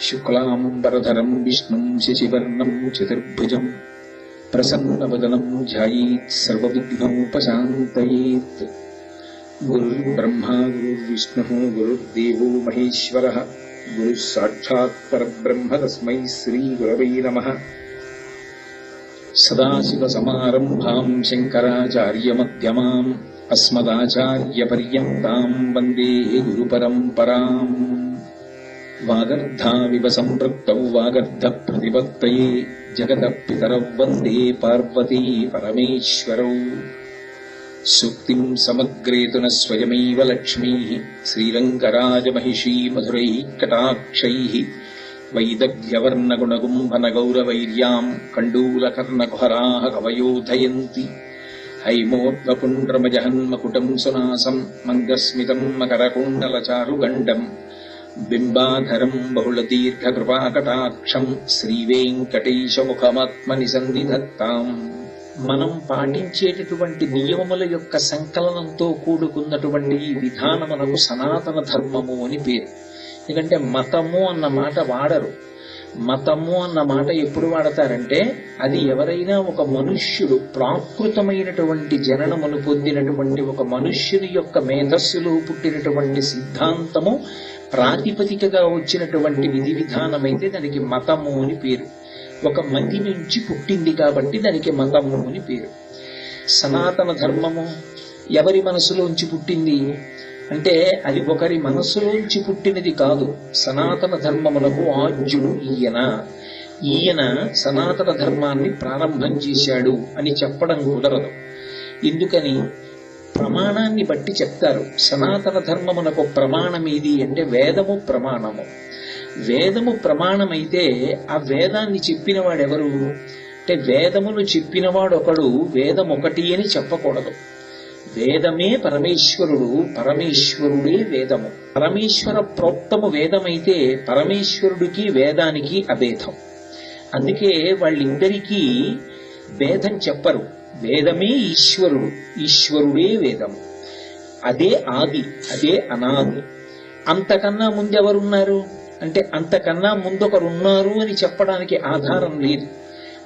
శుక్లాంబరధరం విష్ణుం శశివర్ణం చతుర్భుజం ప్రసన్నవదనం ధ్యాయేత్ సర్వవిఘ్నోపశాంతయేత్. గురుర్బ్రహ్మా గురుర్విష్ణుః గురుర్దేవో మహేశ్వరః గురుః సాక్షాత్ పరబ్రహ్మ తస్మై శ్రీ గురవే నమః. సదాశివసమారంభాం శంకరాచార్యమధ్యమాం అస్మదాచార్యపర్యంతాం వందే గురుపరంపరాం. వాగర్ధావివ సంపృక్తౌ వాగర్ధ ప్రతిపత్తయే జగతః పితరౌ వందే పార్వతీ పరమేశ్వరౌ. సూక్తిం సమగ్రేతున స్వయమేవ లక్ష్మీః శ్రీరంగరాజమహిషీ మధురైః కటాక్షైః వైదగ్ధ్యవర్ణగుణగుంభనగౌరవైర్యాం కండూలకర్ణకుహరాः కవయోధయంతి. హైమోర్ధ్వపుండ్రమజహన్మకుటం సునాసం మంగస్మితం మకరకుండలచారుగండం బింబాధరం బహుళదీర్ఘకృపాకటాక్షం శ్రీవేంకటేశముఖమాత్మని సన్నిధత్తాం. మనం పాటించేటటువంటి నియమముల యొక్క సంకలనంతో కూడుకున్నటువంటి ఈ విధానమునకు సనాతన ధర్మము అని పేరు. ఎందుకంటే మతము అన్న మాట వాడరు. మతము అన్న మాట ఎప్పుడు వాడతారంటే అది ఎవరైనా ఒక మనుష్యుడు ప్రాకృతమైనటువంటి జననమును పొందినటువంటి ఒక మనుష్యుని యొక్క మేధస్సులో పుట్టినటువంటి సిద్ధాంతము ప్రాతిపదికగా వచ్చినటువంటి విధి విధానమైతే దానికి మతము అని పేరు. ఒక మతి నుంచి పుట్టింది కాబట్టి దానికి మతము అని పేరు. సనాతన ధర్మము ఎవరి మనసులోంచి పుట్టింది అంటే అది ఒకరి మనసులోంచి పుట్టినది కాదు. సనాతన ధర్మములకు ఆద్యుడు ఈయన సనాతన ధర్మాన్ని ప్రారంభం చేశాడు అని చెప్పడం కుదరదు. ఎందుకని? ప్రమాణాన్ని బట్టి చెప్తారు. సనాతన ధర్మమునకు ప్రమాణం ఏది అంటే వేదము ప్రమాణము. వేదము ప్రమాణమైతే ఆ వేదాన్ని చెప్పినవాడెవరు అంటే వేదమును చెప్పినవాడు ఒకడు, వేదం ఒకటి అని చెప్పకూడదు. వేదమే పరమేశ్వరుడు, పరమేశ్వరుడే వేదము. పరమేశ్వర ప్రోక్తము వేదమైతే పరమేశ్వరుడికి వేదానికి అభేదం. అందుకే వాళ్ళిద్దరికీ భేదం చెప్పరు. వేదమే ఈశ్వరుడు, ఈశ్వరుడే వేదము. అదే ఆది, అదే అనాది. అంతకన్నా ముందెవరున్నారు అంటే అంతకన్నా ముందొకరున్నారు అని చెప్పడానికి ఆధారం లేదు.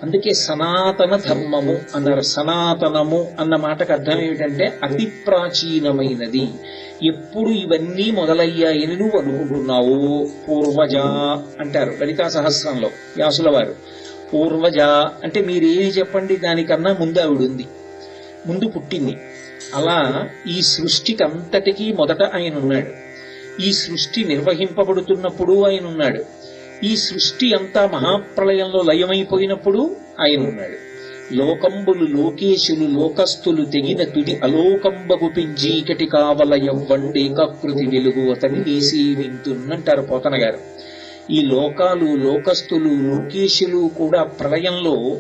అందుకే సనాతన ధర్మము అన్నారు. సనాతనము అన్న మాటకు అర్థం ఏమిటంటే అతి ప్రాచీనమైనది. ఎప్పుడు ఇవన్నీ మొదలయ్యాయని నువ్వు అనుకుంటున్నావు. పూర్వజ అంటారు లలితా సహస్రంలో వ్యాసుల వారు. పూర్వజ అంటే మీరేమి చెప్పండి, దానికన్నా ముందు ఆవిడుంది, ముందు పుట్టింది. అలా ఈ సృష్టికి అంతటికీ మొదట ఆయన ఉన్నాడు. ఈ సృష్టి నిర్వహింపబడుతున్నప్పుడు ఆయన ఉన్నాడు. ఈ సృష్టి అంతా మహాప్రళయంలో లయమైపోయినప్పుడు ఆయన ఉన్నాడు. లోకంబులు లోకేశులు లోకస్తులు తెగిన తుది అలోకంబగు పింజీకటి కావల యవ్వండేకాకృతి వెలుగు అతని వేసి వింటున్నంటారు పోతన గారు. ఈ లోకాలు లోకస్తులు లోకేశులు కూడా ప్రళయంలో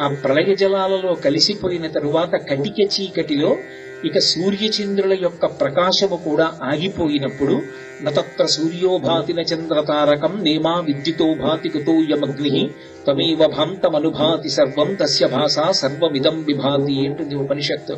ఆ ప్రళయ జలాలలో కలిసిపోయిన తరువాత కటిక చీకటిలో ఇక సూర్యచంద్రుల యొక్క ప్రకాశము కూడా ఆగిపోయినప్పుడు నతత్ర సూర్యోభాతిన చంద్రతారకం నేమా విద్యుతో భాతి కుతోయమగ్ని త్వమేవ భాంతమనుభాతి సర్వం తస్య భాషా సర్వమిదం విభాతి అంటుంది ఉపనిషత్తు.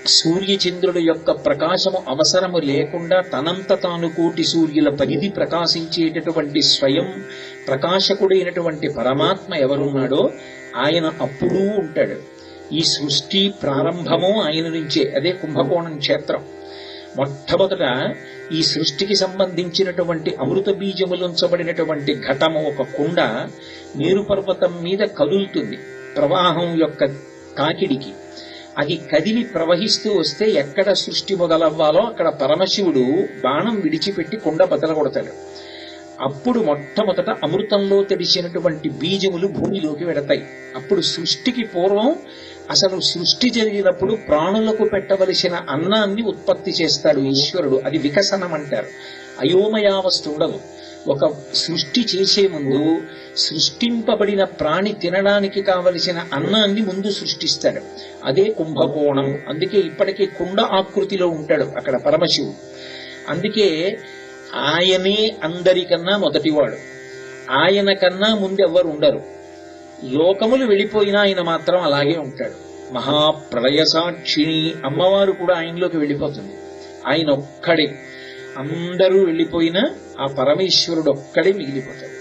సూర్యచంద్రుల యొక్క ప్రకాశము అవసరము లేకుండా తనంత తాను కోటి సూర్యుల పరిధి ప్రకాశించేటటువంటి స్వయం ప్రకాశకుడైనటువంటి పరమాత్మ ఎవరున్నాడో ఆయన అప్పుడూ ఉంటాడు. ఈ సృష్టి ప్రారంభము ఆయన నుంచే. అదే కుంభకోణం క్షేత్రం. మొట్టమొదట ఈ సృష్టికి సంబంధించినటువంటి అమృత బీజములుంచబడినటువంటి ఘటము ఒక కుండ మేరు పర్వతం మీద కదులుతుంది ప్రవాహం యొక్క తాకిడికి. అది కదిలి ప్రవహిస్తూ వస్తే ఎక్కడ సృష్టి మొదలవ్వాలో అక్కడ పరమశివుడు బాణం విడిచిపెట్టి కుండ బదలగొడతాడు. అప్పుడు మొట్టమొదట అమృతంలో తడిసినటువంటి బీజములు భూమిలోకి వెడతాయి. అప్పుడు సృష్టికి పూర్వం అసలు సృష్టి జరిగినప్పుడు ప్రాణులకు పెట్టవలసిన అన్నాన్ని ఉత్పత్తి చేస్తాడు ఈశ్వరుడు. అది వికసనం అంటారు. అయోమయావస్థ ఉండదు. ఒక సృష్టి చేసే ముందు సృష్టింపబడిన ప్రాణి తినడానికి కావలసిన అన్నాన్ని ముందు సృష్టిస్తాడు. అదే కుంభకోణం. అందుకే ఇప్పటికీ కుండ ఆకృతిలో ఉంటాడు అక్కడ పరమశివుడు. అందుకే ఆయనే అందరికన్నా మొదటివాడు. ఆయన కన్నా ముందెవ్వరు ఉండరు. లోకములు వెళ్ళిపోయినా ఆయన మాత్రం అలాగే ఉంటాడు. మహాప్రళయ సాక్షిణి అమ్మవారు కూడా ఆయనలోకి వెళ్ళిపోతుంది. ఆయన ఒక్కడే. అందరూ వెళ్ళిపోయినా ఆ పరమేశ్వరుడు ఒక్కడే మిగిలిపోతాడు.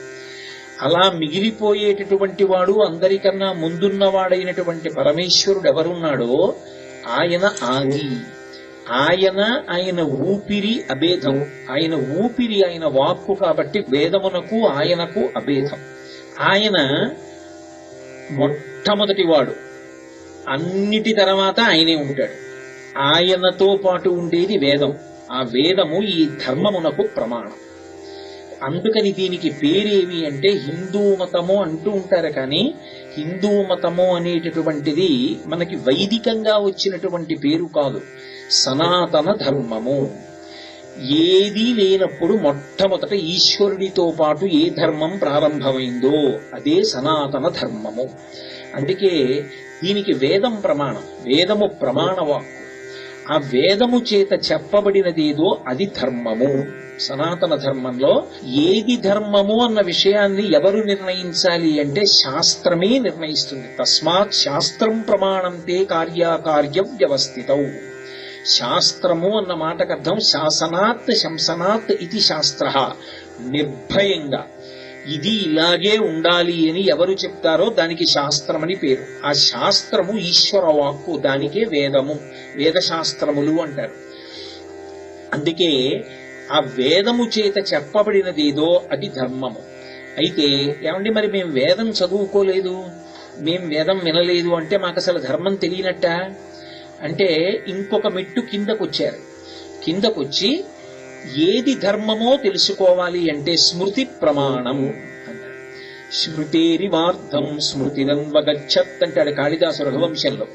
అలా మిగిలిపోయేటటువంటి వాడు, అందరికన్నా ముందున్నవాడైనటువంటి పరమేశ్వరుడు ఎవరున్నాడో ఆయన ఆది. ఆయన ఊపిరి అభేదం. ఆయన ఊపిరి, ఆయన వాక్కు కాబట్టి వేదమునకు ఆయనకు అభేదం. ఆయన మొట్టమొదటి వాడు, అన్నిటి తర్వాత ఆయనే ఉంటాడు. ఆయనతో పాటు ఉండేది వేదం. ఆ వేదము ఈ ధర్మమునకు ప్రమాణం. అందుకని దీనికి పేరేమి అంటే హిందూ మతము అంటూ ఉంటారు. కానీ హిందూ మతము అనేటటువంటిది మనకి వైదికంగా వచ్చినటువంటి పేరు కాదు, సనాతన ధర్మము. ఏదీ లేనప్పుడు మొట్టమొదట ఈశ్వరుడితో పాటు ఏ ధర్మం ప్రారంభమైందో అదే సనాతన ధర్మము. అందుకే దీనికి వేదం ప్రమాణం. వేదము ప్రమాణవాక్కు. ఆ వేదము చేత చెప్పబడినదేదో అది ధర్మము. సనాతన ధర్మంలో ఏది ధర్మము అన్న విషయాన్ని ఎవరు నిర్ణయించాలి అంటే శాస్త్రమే నిర్ణయిస్తుంది. తస్మాత్ శాస్త్రం ప్రమాణంతే కార్యాకార్యం వ్యవస్థితౌ. శాస్త్రము అన్న మాటకు అర్థం శాసనాత్ శంసనాత్ ఇది శాస్త్ర. నిర్భయంగా ఇది ఇలాగే ఉండాలి అని ఎవరు చెప్తారో దానికి శాస్త్రమని పేరు. ఆ శాస్త్రము ఈశ్వర వాక్కు, దానికే వేదము, వేదశాస్త్రములు అంటారు. అందుకే ఆ వేదము చేత చెప్పబడినదేదో అది ధర్మము. అయితే ఏమండి మరి మేము వేదం చదువుకోలేదు, మేం వేదం వినలేదు అంటే మాకు అసలు ధర్మం తెలియనట్ట అంటే ఇంకొక మెట్టు కిందకొచ్చారు. కిందకొచ్చి ఏది ధర్మమో తెలుసుకోవాలి అంటే స్మృతి ప్రమాణం అన్నారు. స్మృతేరివార్థం స్మృతిరన్వగచ్చత్ అంటాడు కాళిదాసు రఘువంశంలో.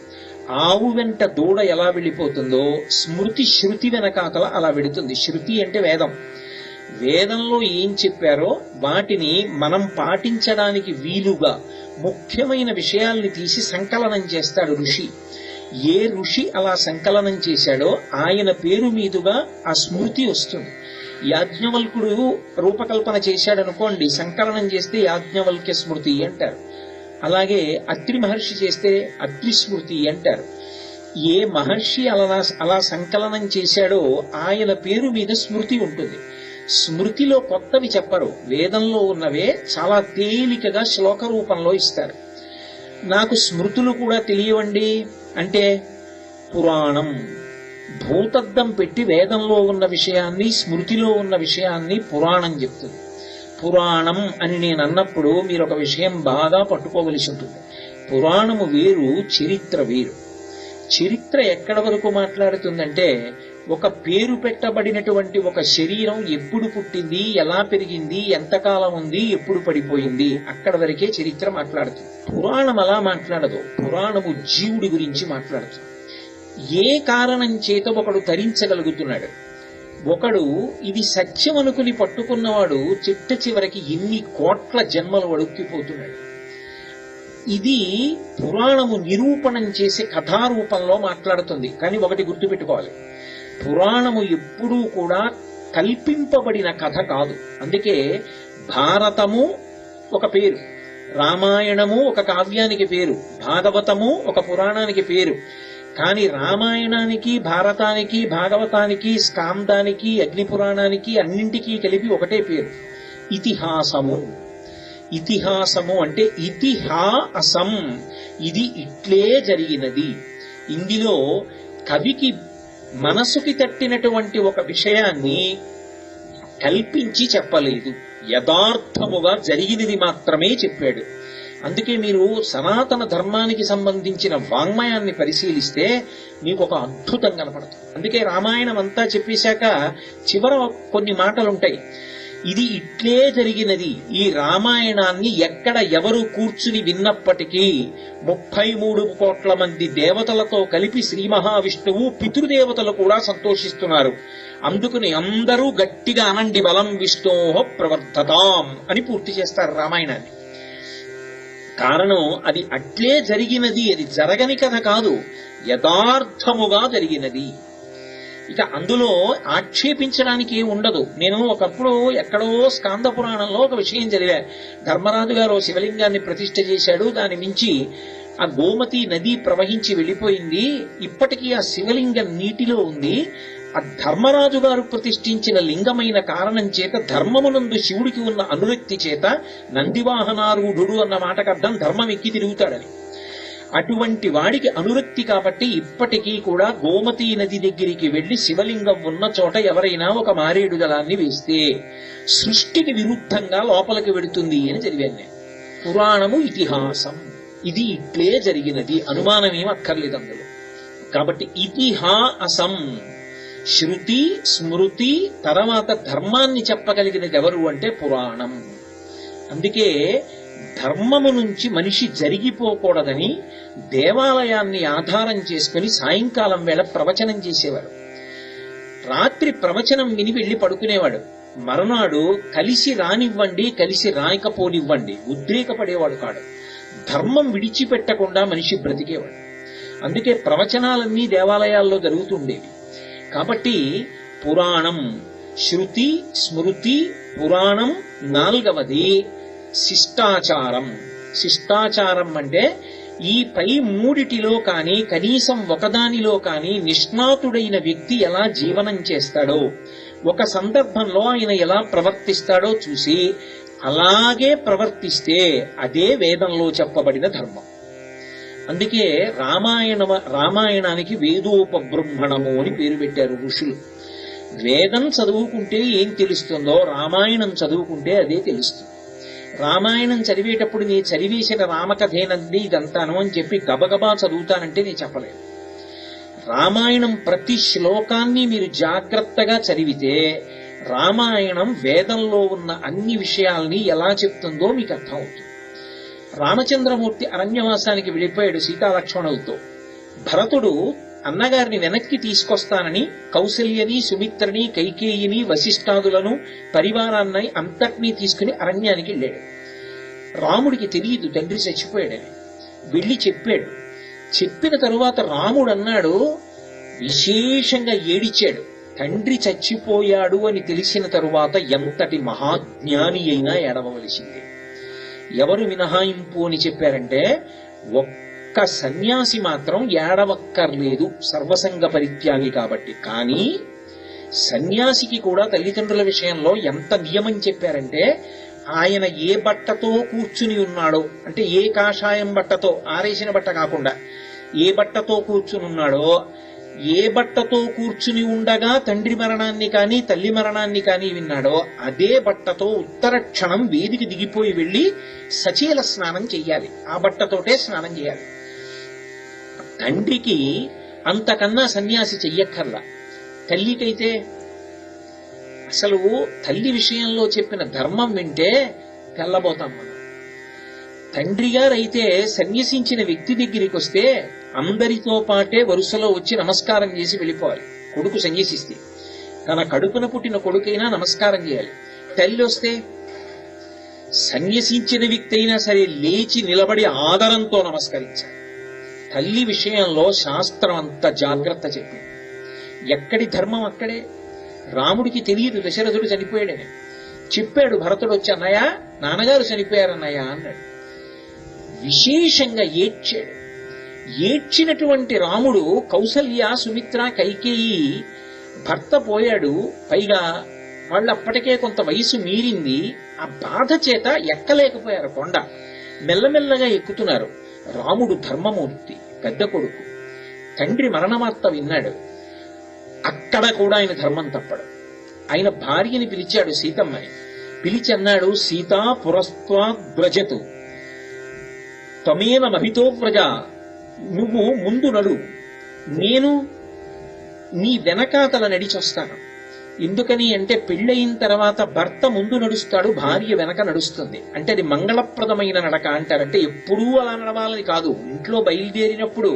ఆవు వెంట దూడ ఎలా వెళ్ళిపోతుందో స్మృతి శృతి వెనకాతల అలా వెడుతుంది. శృతి అంటే వేదం. వేదంలో ఏం చెప్పారో వాటిని మనం పాటించడానికి వీలుగా ముఖ్యమైన విషయాల్ని తీసి సంకలనం చేస్తాడు ఋషి. ఏ ఋషి అలా సంకలనం చేశాడో ఆయన పేరు మీదుగా ఆ స్మృతి వస్తుంది. యాజ్ఞవల్కుడు రూపకల్పన చేశాడనుకోండి, సంకలనం చేస్తే యాజ్ఞవల్క్య స్మృతి అంటారు. అలాగే అత్రి మహర్షి చేస్తే అత్రి స్మృతి అంటారు. ఏ మహర్షి అలా సంకలనం చేశాడో ఆయన పేరు మీద స్మృతి ఉంటుంది. స్మృతిలో కొత్తవి చెప్పరు, వేదంలో ఉన్నవే చాలా తేలికగా శ్లోక రూపంలో ఇస్తారు. నాకు స్మృతులు కూడా తెలియవండి అంటే పురాణం. భూతద్దం పెట్టి వేదంలో ఉన్న విషయాన్ని, స్మృతిలో ఉన్న విషయాన్ని పురాణం చెప్తుంది. పురాణం అని నేను అన్నప్పుడు మీరు ఒక విషయం బాగా పట్టుకోవలసి ఉంటుంది. పురాణము వేరు, చరిత్ర వేరు. చరిత్ర ఎక్కడ వరకు మాట్లాడుతుందంటే ఒక పేరు పెట్టబడినటువంటి ఒక శరీరం ఎప్పుడు పుట్టింది, ఎలా పెరిగింది, ఎంతకాలం ఉంది, ఎప్పుడు పడిపోయింది, అక్కడ వరకే చరిత్ర మాట్లాడుతుంది. పురాణం అలా మాట్లాడదు. పురాణము జీవుడి గురించి మాట్లాడుతుంది. ఏ కారణం చేత ఒకడు తరించగలుగుతున్నాడు, ఒకడు ఇది సత్యం అనుకుని పట్టుకున్నవాడు చిట్ట చివరికి ఎన్ని కోట్ల జన్మలు అడుక్కిపోతున్నాడు. ఇది పురాణము నిరూపణం చేసే కథారూపంలో మాట్లాడుతుంది. కానీ ఒకటి గుర్తుపెట్టుకోవాలి, పురాణము ఎప్పుడూ కూడా కల్పింపబడిన కథ కాదు. అందుకే భారతము ఒక పేరు, రామాయణము ఒక కావ్యానికి పేరు, భాగవతము ఒక పురాణానికి పేరు. కానీ రామాయణానికి, భారతానికి, భాగవతానికి, స్కాందానికి, అగ్నిపురాణానికి అన్నింటికీ కలిపి ఒకటే పేరు, ఇతిహాసము. ఇతిహాసము అంటే ఇతిహాసం, ఇది ఇట్లే జరిగినది. ఇందులో కవికి మనసుకి తట్టినటువంటి ఒక విషయాన్ని కల్పించి చెప్పలేదు, యథార్థముగా జరిగినది మాత్రమే చెప్పాడు. అందుకే మీరు సనాతన ధర్మానికి సంబంధించిన వాంగ్మయాన్ని పరిశీలిస్తే మీకు ఒక అద్భుతం కనపడుతుంది. అందుకే రామాయణం అంతా చెప్పేశాక చివర కొన్ని మాటలుంటాయి, ఇది ఇట్లే జరిగినది. ఈ రామాయణాన్ని ఎక్కడ ఎవరు కూర్చుని విన్నప్పటికీ 33 కోట్ల మంది దేవతలతో కలిపి శ్రీ మహావిష్ణువు, పితృదేవతలు కూడా సంతోషిస్తున్నారు. అందుకని అందరూ గట్టిగా అనండి, బలం విష్ణోః ప్రవర్ధతాం అని పూర్తి చేస్తారు రామాయణాన్ని. కారణం అది అట్లే జరిగినది, అది జరగని కథ కాదు, యథార్థముగా జరిగినది. ఇక అందులో ఆక్షేపించడానికి ఏం ఉండదు. నేను ఒకప్పుడు ఎక్కడో స్కాంద పురాణంలో ఒక విషయం చదివా. ధర్మరాజు గారు శివలింగాన్ని ప్రతిష్ఠ చేశాడు, దాని మించి ఆ గోమతి నది ప్రవహించి వెళ్ళిపోయింది, ఇప్పటికీ ఆ శివలింగం నీటిలో ఉంది, ఆ ధర్మరాజు గారు ప్రతిష్ఠించిన లింగమైన కారణం చేత ధర్మమునందు శివుడికి ఉన్న అనురక్తి చేత నందివాహనారూఢుడు అన్న మాటకు అర్థం ధర్మం ఎక్కి తిరుగుతాడని. అటువంటి వాడికి అనురక్తి కాబట్టి ఇప్పటికీ కూడా గోమతీ నది దగ్గరికి వెళ్లి శివలింగం ఉన్న చోట ఎవరైనా ఒక మారేడు దళాన్ని వేస్తే సృష్టికి విరుద్ధంగా లోపలికి వెడుతుంది అని చదివాను నేను. పురాణము ఇతిహాసం, ఇది ఇట్లే జరిగినది, అనుమానమేం అక్కర్లేదు అందులో. కాబట్టి ఇతిహాసం, శృతి స్మృతి తర్వాత ధర్మాన్ని చెప్పగలిగినది ఎవరు అంటే పురాణం. అందుకే ధర్మము నుంచి మనిషి జరిగిపోకూడదని దేవాలయాన్ని ఆధారం చేసుకుని సాయంకాలం వేళ ప్రవచనం చేసేవాడు. రాత్రి ప్రవచనం విని వెళ్లి పడుకునేవాడు. మరునాడు కలిసి రానివ్వండి కలిసి రాయకపోనివ్వండి ఉద్రేకపడేవాడు కాడు. ధర్మం విడిచిపెట్టకుండా మనిషి బ్రతికేవాడు. అందుకే ప్రవచనాలన్నీ దేవాలయాల్లో జరుగుతుండేవి. కాబట్టి పురాణం, శృతి స్మృతి పురాణం. నాలుగవది శిష్టాచారం. శిష్టాచారం అంటే ఈ పై మూడిటిలో కానీ కనీసం ఒకదానిలో కానీ నిష్ణాతుడైన వ్యక్తి ఎలా జీవనం చేస్తాడో, ఒక సందర్భంలో ఆయన ఎలా ప్రవర్తిస్తాడో చూసి అలాగే ప్రవర్తిస్తే అదే వేదంలో చెప్పబడిన ధర్మం. అందుకే రామాయణానికి వేదోపబృంహణము అని పేరు పెట్టారు ఋషులు. వేదం చదువుకుంటే ఏం తెలుస్తుందో రామాయణం చదువుకుంటే అదే తెలుస్తుంది. రామాయణం చదివేటప్పుడు నీ చదివేసిన రామకథేనండి ఇదంతాను అని చెప్పి గబగబా చదువుతానంటే నేను చెప్పలేను. రామాయణం ప్రతి శ్లోకాన్ని మీరు జాగ్రత్తగా చదివితే రామాయణం వేదంలో ఉన్న అన్ని విషయాల్ని ఎలా చెప్తుందో మీకు అర్థం అవుతుంది. రామచంద్రమూర్తి అరణ్యవాసానికి వెళ్ళిపోయాడు సీతాలక్ష్మణులతో. భరతుడు అన్నగారిని వెనక్కి తీసుకొస్తానని కౌసల్యని సుమిత్రని కైకేయిని వశిష్ఠాదులను పరివారాన్ని అంతటినీ తీసుకుని అరణ్యానికి వెళ్ళాడు. రాముడికి తెలియదు తండ్రి చచ్చిపోయాడని. వెళ్ళి చెప్పాడు. చెప్పిన తరువాత రాముడు అన్నాడు, విశేషంగా ఏడిచాడు. తండ్రి చచ్చిపోయాడు అని తెలిసిన తరువాత ఎంతటి మహాజ్ఞాని అయినా ఏడవలసిందే. ఎవరు మినహాయింపు అని చెప్పారంటే ఒక్క సన్యాసి మాత్రం ఏడవక్కర్లేదు, సర్వసంగ పరిత్యాగి కాబట్టి. కానీ సన్యాసికి కూడా తల్లిదండ్రుల విషయంలో ఎంత నియమం చెప్పారంటే ఆయన ఏ బట్టతో కూర్చుని ఉన్నాడో, అంటే ఏ కాషాయం బట్టతో, ఆరేసిన బట్ట కాకుండా ఏ బట్టతో కూర్చుని ఉన్నాడో, ఏ బట్టతో కూర్చుని ఉండగా తండ్రి మరణాన్ని కానీ తల్లి మరణాన్ని కానీ విన్నాడో అదే బట్టతో ఉత్తర క్షణం వేదికి దిగిపోయి వెళ్లి సచీల స్నానం చెయ్యాలి. ఆ బట్టతోటే స్నానం చేయాలి. తండ్రికి అంతకన్నా సన్యాసి చెయ్యక్కర్లా. తల్లికైతే అసలు తల్లి విషయంలో చెప్పిన ధర్మం వింటే తెల్లబోతాం మనం. తండ్రి గారైతే సన్యసించిన వ్యక్తి దగ్గరికి వస్తే అందరితో పాటే వరుసలో వచ్చి నమస్కారం చేసి వెళ్ళిపోవాలి. కొడుకు సన్యసిస్తే తన కడుపున పుట్టిన కొడుకైనా నమస్కారం చేయాలి. తల్లి వస్తే సన్యసించిన వ్యక్తి అయినా సరే లేచి నిలబడి ఆదరంతో నమస్కరించాలి. తల్లి విషయంలో శాస్త్రం అంత జాగ్రత్త చెప్పింది. ఎక్కడి ధర్మం అక్కడే. రాముడికి తెలియదు దశరథుడు చనిపోయాడని. చెప్పాడు భరతుడు వచ్చి, అన్నయ్య నాన్నగారు చనిపోయారన్నయ్య అన్నాడు. విశేషంగా ఏడ్చాడు. ఏడ్చినటువంటి రాముడు కౌసల్య సుమిత్ర కైకేయి భర్త పోయాడు, పైగా వాళ్ళు అప్పటికే కొంత వయసు మీరింది. ఆ బాధ చేత ఎక్కలేకపోయారు కొండ. మెల్లమెల్లగా ఎక్కుతున్నారు. రాముడు ధర్మమూర్తి, పెద్ద కొడుకు, తండ్రి మరణవార్త విన్నాడు. అక్కడ కూడా ఆయన ధర్మం తప్పడు. ఆయన భార్యని పిలిచాడు, సీతమ్మని పిలిచి అన్నాడు, సీతా పురస్త్వాద్వ్రజతు త్వమేన మహితో వ్రజ, నువ్వు ముందు నడు, నేను నీ వెనకాతల నడిచొస్తాను. ఎందుకని అంటే పెళ్ళయిన తర్వాత భర్త ముందు నడుస్తాడు, భార్య వెనక నడుస్తుంది. అంటే అది మంగళప్రదమైన నడక అంటారంటే ఎప్పుడూ అలా నడవాలని కాదు. ఇంట్లో బయలుదేరినప్పుడు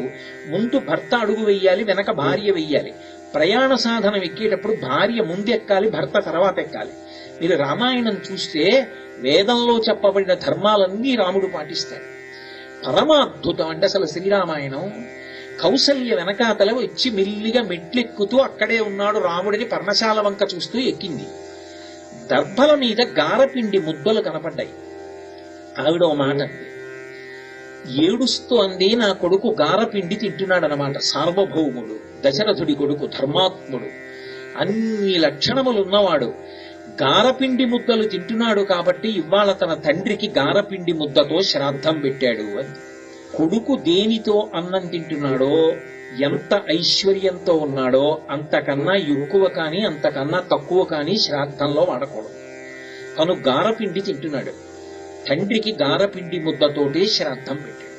ముందు భర్త అడుగు వెయ్యాలి, వెనక భార్య వెయ్యాలి. ప్రయాణ సాధనం ఎక్కేటప్పుడు భార్య ముందు ఎక్కాలి, భర్త తర్వాత ఎక్కాలి. మీరు రామాయణం చూస్తే వేదంలో చెప్పబడిన ధర్మాలన్నీ రాముడు పాటిస్తాడు. పరమాద్భుతం అంటే అసలు శ్రీరామాయణం. కౌసల్య వెనకాతల వచ్చి మెల్లిగా మెట్లెక్కుతూ అక్కడే ఉన్నాడు రాముడిని పర్ణశాల వంక చూస్తూ ఎక్కింది. దర్భల మీద గారపిండి ముద్దలు కనపడ్డాయి. ఆవిడ ఓ మాట ఏడుస్తూ అంది, నా కొడుకు గారపిండి తింటున్నాడనమాట. సార్వభౌముడు, దశరథుడి కొడుకు, ధర్మాత్ముడు. అన్ని లక్షణములు ఉన్నవాడు గారపిండి ముద్దలు తింటున్నాడు కాబట్టి ఇవాళ తన తండ్రికి గారపిండి ముద్దతో శ్రాద్ధం పెట్టాడు అని. కొడుకు దేనితో అన్నం తింటున్నాడో, ఎంత ఐశ్వర్యంతో ఉన్నాడో అంతకన్నా ఎక్కువ కానీ అంతకన్నా తక్కువ కానీ శ్రాద్ధంలో వాడకూడదు. తను గారపిండి తింటున్నాడు, తండ్రికి గారపిండి ముద్దతోటే శ్రాద్ధం పెట్టాడు.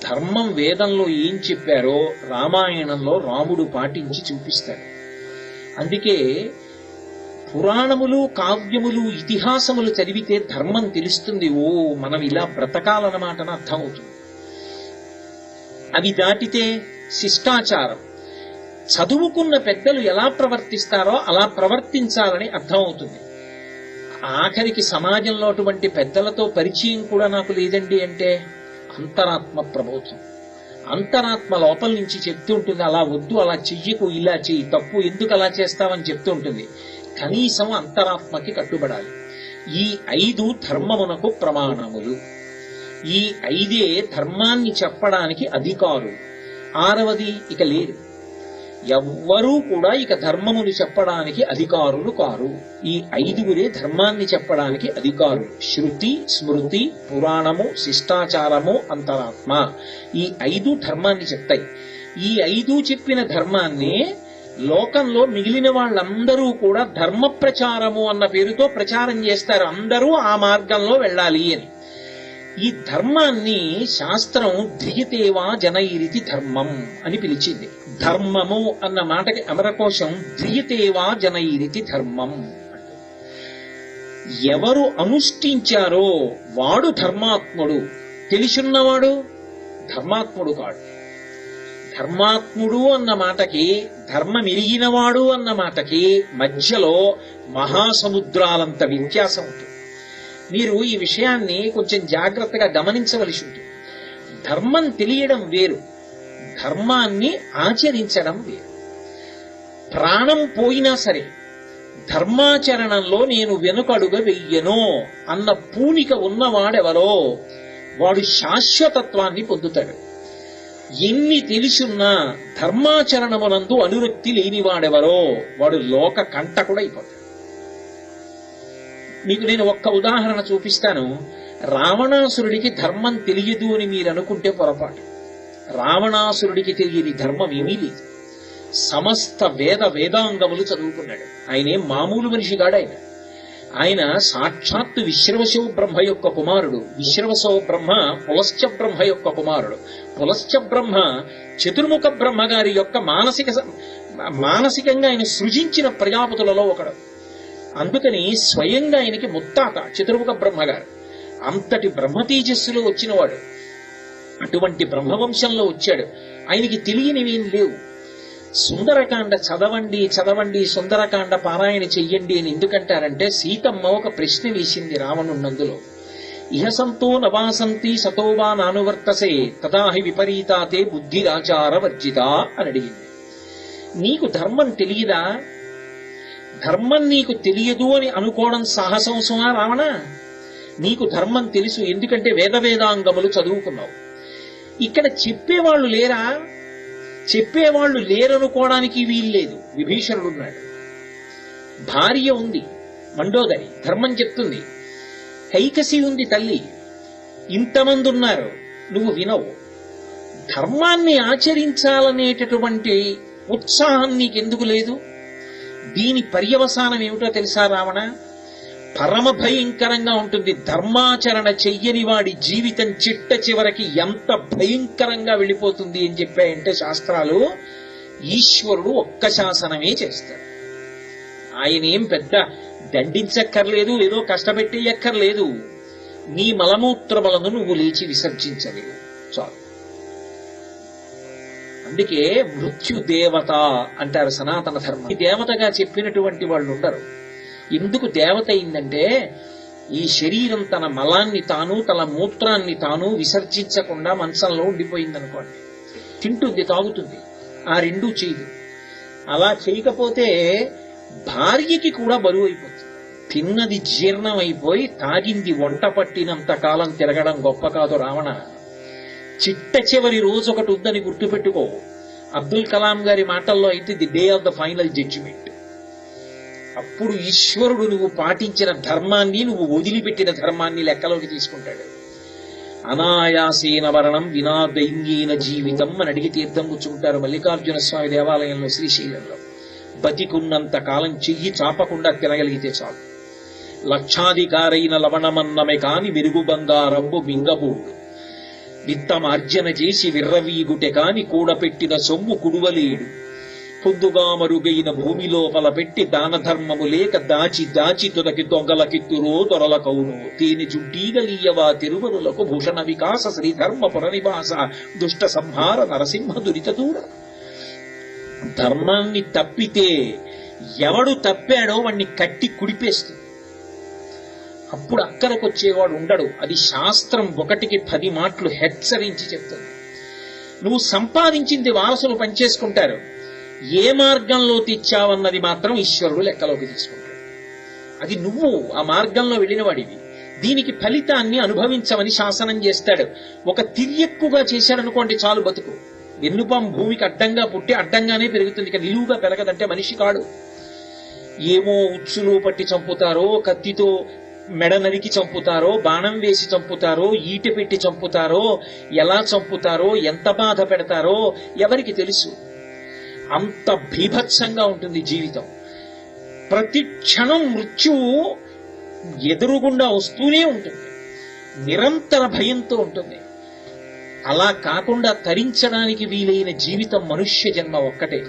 ధర్మం వేదంలో ఏం చెప్పారో రామాయణంలో రాముడు పాటించి చూపిస్తాడు. అందుకే పురాణములు, కావ్యములు, ఇతిహాసములు చదివితే ధర్మం తెలుస్తుంది. ఓ, మనం ఇలా బ్రతకాలన్నమాటన అర్థమవుతుంది. అవి దాటితే శిష్టాచారం, చదువుకున్న పెద్దలు ఎలా ప్రవర్తిస్తారో అలా ప్రవర్తించాలని అర్థమవుతుంది. ఆఖరికి సమాజంలో అటువంటి పెద్దలతో పరిచయం కూడా నాకు లేదండి అంటే అంతరాత్మ ప్రబోధం. అంతరాత్మ లోపల నుంచి చెప్తూ ఉంటుంది, అలా వద్దు, అలా చెయ్యకు, ఇలా చెయ్యి, తప్పు, ఎందుకు అలా చేస్తావని చెప్తూ ఉంటుంది. కనీసం అంతరాత్మకి కట్టుబడాలి. ఈ 5 ధర్మమునకు ప్రమాణములు. ఈ 5 ధర్మాన్ని చెప్పడానికి అధికారులు. 6వది ఇక లేదు. ఎవ్వరూ కూడా ఇక ధర్మమును చెప్పడానికి అధికారులు కారు. ఈ 5 ధర్మాన్ని చెప్పడానికి అధికారులు. శృతి, స్మృతి, పురాణము, శిష్టాచారము, అంతరాత్మ. ఈ 5 ధర్మాన్ని చెప్తాయి. ఈ 5 చెప్పిన ధర్మాన్ని లోకంలో మిగిలిన వాళ్ళందరూ కూడా ధర్మ ప్రచారము అన్న పేరుతో ప్రచారం చేస్తారు. అందరూ ఆ మార్గంలో వెళ్ళాలి అని. ఈ ధర్మాన్ని శాస్త్రం ధ్రియతేవా జనైరితి ధర్మం అని పిలిచింది. ధర్మము అన్న మాటకి అమరకోశం ధ్రియతేవా జనైరితి ధర్మం. ఎవరు అనుష్ఠించారో వాడు ధర్మాత్ముడు. తెలిసున్నవాడు ధర్మాత్ముడు కాడు. ధర్మాత్ముడు అన్న మాటకి, ధర్మం ఎరిగినవాడు అన్న మాటకి మధ్యలో మహాసముద్రాలంత వ్యత్యాసం ఉంటుంది. మీరు ఈ విషయాన్ని కొంచెం జాగ్రత్తగా గమనించవలసి ఉంటుంది. ధర్మం తెలియడం వేరు, ధర్మాన్ని ఆచరించడం వేరు. ప్రాణం పోయినా సరే ధర్మాచరణంలో నేను వెనుకడుగ వెయ్యను అన్న పూనిక ఉన్నవాడెవరో వాడు శాశ్వతత్వాన్ని పొందుతాడు. ఎన్ని తెలుసున్నా ధర్మాచరణమునందు అనురక్తి లేనివాడెవరో వాడు లోక కంటకుడైపోతాడు. మీకు నేను ఒక్క ఉదాహరణ చూపిస్తాను. రావణాసురుడికి ధర్మం తెలియదు అని మీరు అనుకుంటే పొరపాటు. రావణాసురుడికి తెలియని ధర్మం ఏమీ లేదు. సమస్త వేదాంగములు చదువుకున్నాడు. ఆయనే మామూలు మనిషిగాడు. ఆయన సాక్షాత్తు విశ్రవసో బ్రహ్మ యొక్క కుమారుడు. విశ్రవసో బ్రహ్మ పులశ్చ బ్రహ్మ యొక్క కుమారుడు. పులశ్చ బ్రహ్మ చతుర్ముఖ బ్రహ్మ గారి యొక్క మానసికంగా ఆయన సృజించిన ప్రజాపతులలో ఒకడు. అందుకని స్వయంగా ఆయనకి ముత్తాత చతుర్ముఖ బ్రహ్మగారు. అంతటి బ్రహ్మ తేజస్సులో వచ్చినవాడు. అటువంటి బ్రహ్మవంశంలో వచ్చాడు. ఆయనకి తెలియనివేం లేవు. సుందరకాండ చదవండి సుందరకాండ పారాయణ చెయ్యండి అని ఎందుకంటారంటే సీతమ్మ ఒక ప్రశ్న వేసింది రావణున్నందులో. ఇహ సంతో నవాసంతి సతోవా నానువర్తసే తదాహి విపరీతాతే బుద్ధిరాచార వర్జిత అని అడిగింది. నీకు ధర్మం తెలియదా? ధర్మం నీకు తెలియదు అని అనుకోవడం సాహసంసమా రావణ? నీకు ధర్మం తెలుసు, ఎందుకంటే వేదాంగములు చదువుకున్నావు. ఇక్కడ చెప్పేవాళ్ళు లేరా? చెప్పేవాళ్ళు లేరనుకోవడానికి వీల్లేదు. విభీషణుడున్నాడు, భార్య ఉంది మండోదరి, ధర్మం చెప్తుంది. కైకసి ఉంది తల్లి. ఇంతమంది ఉన్నారు, నువ్వు వినవు. ధర్మాన్ని ఆచరించాలనేటటువంటి ఉత్సాహం నీకెందుకు లేదు? దీని పర్యవసానం ఏమిటో తెలుసా రావణ? పరమ భయంకరంగా ఉంటుంది. ధర్మాచరణ చెయ్యని వాడి జీవితం చిట్ట చివరికి ఎంత భయంకరంగా వెళ్ళిపోతుంది అని చెప్పాయంటే శాస్త్రాలు, ఈశ్వరుడు ఒక్క శాసనమే చేస్తాడు. ఆయన ఏం పెద్ద దండించక్కర్లేదు, ఏదో కష్టపెట్టేయక్కర్లేదు. నీ మలమూత్రములను నువ్వు లేచి విసర్జించలేవు, చాలు. అందుకే మృత్యు దేవత అంటారు సనాతన ధర్మం. ఈ దేవతగా చెప్పినటువంటి వాళ్ళు ఉండరు. ఎందుకు దేవత అయిందంటే ఈ శరీరం తన మలాన్ని తాను, తన మూత్రాన్ని తాను విసర్జించకుండా మంచంలో ఉండిపోయిందనుకోండి. తింటుంది, తాగుతుంది, ఆ రెండూ చేయదు. అలా చేయకపోతే భార్యకి కూడా బరువు అయిపోతుంది. తిన్నది జీర్ణం అయిపోయి తాగింది వంట పట్టినంత కాలం తిరగడం గొప్ప కాదు రావణ. చిట్ట చివరి రోజు ఒకటి ఉందని గుర్తుపెట్టుకో. అబ్దుల్ కలాం గారి మాటల్లో అయితే the day of the final judgement. అప్పుడు ఈశ్వరుడు నువ్వు పాటించిన ధర్మాన్ని, నువ్వు వదిలిపెట్టిన ధర్మాన్ని లెక్కలోకి తీసుకుంటాడు. అనాయాసేన మరణం వినా దైన్యేన జీవితం అని అడిగి తీర్థం పుచ్చుకుంటారు మల్లికార్జున స్వామి దేవాలయంలో శ్రీశైలంలో. బతికున్నంత కాలం చెయ్యి చాపకుండా తినగలిగితే చాలు. లక్షాధికారైన లవణమన్నమే కాని మెరుగు బంగారంబు మింగబోడు, విత్తమార్జన చేసి విర్రవీగుటె కాని కూడపెట్టిన సొమ్ము కుడువలేడు, పొద్దుగా మరుగైన భూమి లోపల పెట్టి దాన ధర్మము లేక దాచి దాచి తుదకి దొంగలకిత్తురో దొరల కౌను, తేనె చుట్టీగలీయవా తిరువరులకు భూషణ వికాస శ్రీధర్మ పురనివాస దుష్ట సంహార నరసింహ దురిత దూర. ధర్మాన్ని తప్పితే ఎవడు తప్పాడో వాణ్ణి కట్టి కుడిపేస్తుంది. అప్పుడు అక్కడికొచ్చేవాడు ఉండడు. అది శాస్త్రం 1కి 10 మాటలు హెచ్చరించి చెప్తుంది. నువ్వు సంపాదించింది వారసులు పనిచేసుకుంటారు, ఏ మార్గంలో తెచ్చావన్నది మాత్రం ఈశ్వరుడు లెక్కలోకి తీసుకుంటాడు. అది నువ్వు ఆ మార్గంలో వెళ్ళిన వాడివి, దీనికి ఫలితాన్ని అనుభవించమని శాసనం చేస్తాడు. ఒక తిరియక్కుగా చేశాడనుకోండి చాలు బతుకు. వెన్నుపాం భూమికి అడ్డంగా పుట్టి అడ్డంగానే పెరుగుతుంది, ఇక నిలువుగా పెరగదంటే మనిషి కాడు. ఏమో ఉచ్చులు పట్టి చంపుతారో, కత్తితో మెడ నరికి చంపుతారో, బాణం వేసి చంపుతారో, ఈట పెట్టి చంపుతారో, ఎలా చంపుతారో, ఎంత బాధ పెడతారో ఎవరికి తెలుసు. అంత భీభత్సంగా ఉంటుంది జీవితం. ప్రతి క్షణం మృత్యువు ఎదురుగుండా వస్తూనే ఉంటుంది, నిరంతర భయంతో ఉంటుంది. అలా కాకుండా తరించడానికి వీలైన జీవితం మనుష్య జన్మ ఒక్కటే.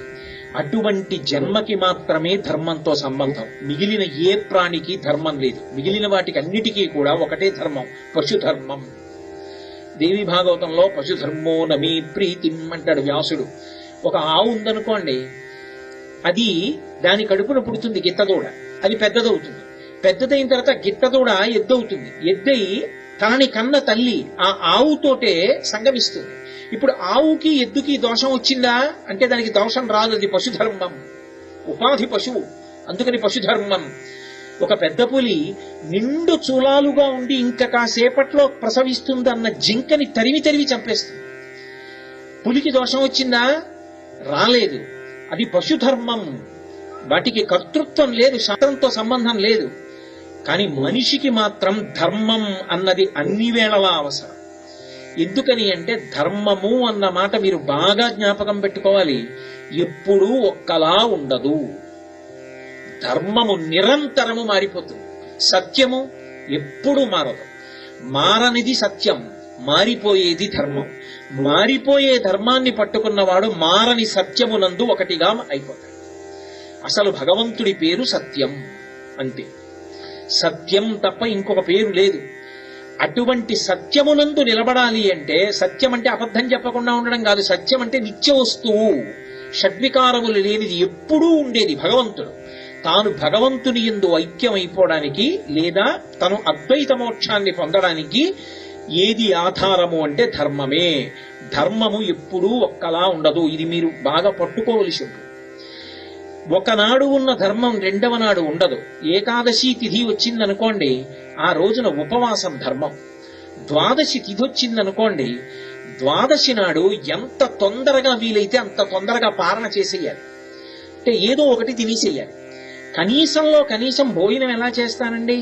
అటువంటి జన్మకి మాత్రమే ధర్మంతో సంబంధం. మిగిలిన ఏ ప్రాణికి ధర్మం లేదు. మిగిలిన వాటికి అన్నిటికీ కూడా ఒకటే ధర్మం, పశుధర్మం. దేవి భాగవతంలో పశుధర్మో నమీ ప్రీతిం అంటాడు వ్యాసుడు. ఒక ఆవు ఉందనుకోండి, అది దాని కడుపున పుడుతుంది గిత్తదూడ, అది పెద్దదవుతుంది. పెద్దదైన తర్వాత గిత్తదూడ ఎద్దవుతుంది. ఎద్దై తనని కన్న తల్లి ఆ ఆవుతోటే సంగమిస్తుంది. ఇప్పుడు ఆవుకి ఎద్దుకి దోషం వచ్చిందా అంటే దానికి దోషం రాదు, అది పశుధర్మం, ఉపాధి పశువు, అందుకని పశుధర్మం. ఒక పెద్ద పులి నిండు చూలాలుగా ఉండి ఇంకా కాసేపట్లో ప్రసవిస్తుందన్న జింకని తరిమి తరిమి చంపేస్తుంది. పులికి దోషం వచ్చిందా? రాలేదు, అది పశుధర్మం. వాటికి కర్తృత్వం లేదు, శాస్త్రంతో సంబంధం లేదు. కానీ మనిషికి మాత్రం ధర్మం అన్నది అన్ని వేళలా అవసరం. ఎందుకని అంటే ధర్మము అన్న మాట మీరు బాగా జ్ఞాపకం పెట్టుకోవాలి, ఎప్పుడూ ఒక్కలా ఉండదు. ధర్మము నిరంతరము మారిపోతుంది, సత్యము ఎప్పుడూ మారదు. మారనిది సత్యం, మారిపోయేది ధర్మం. మారిపోయే ధర్మాన్ని పట్టుకున్నవాడు మారని సత్యమునందు ఒకటిగా అయిపోతాడు. అసలు భగవంతుడి పేరు సత్యం, అంతే. సత్యం తప్ప ఇంకొక పేరు లేదు. అటువంటి సత్యమునందు నిలబడాలి అంటే, సత్యం అంటే అబద్ధం చెప్పకుండా ఉండడం కాదు, సత్యం అంటే నిత్య వస్తువు, షడ్వికారములు లేనిది, ఎప్పుడూ ఉండేది భగవంతుడు. తాను భగవంతుని యందు ఐక్యమైపోవడానికి లేదా తను అద్వైత మోక్షాన్ని పొందడానికి ఏది ఆధారము అంటే ధర్మమే. ధర్మము ఎప్పుడూ ఒక్కలా ఉండదు. ఇది మీరు బాగా పట్టుకోవలసి ఉంటుంది. ఒకనాడు ఉన్న ధర్మం రెండవ నాడు ఉండదు. ఏకాదశి తిథి వచ్చిందనుకోండి, ఆ రోజున ఉపవాసం ధర్మం. ద్వాదశి తిథి వచ్చిందనుకోండి, ద్వాదశి నాడు ఎంత తొందరగా వీలైతే అంత తొందరగా పారణ చేసేయాలి, అంటే ఏదో ఒకటి తినేసేయాలి. కనీసంలో కనీసం భోజనం ఎలా చేస్తానండి?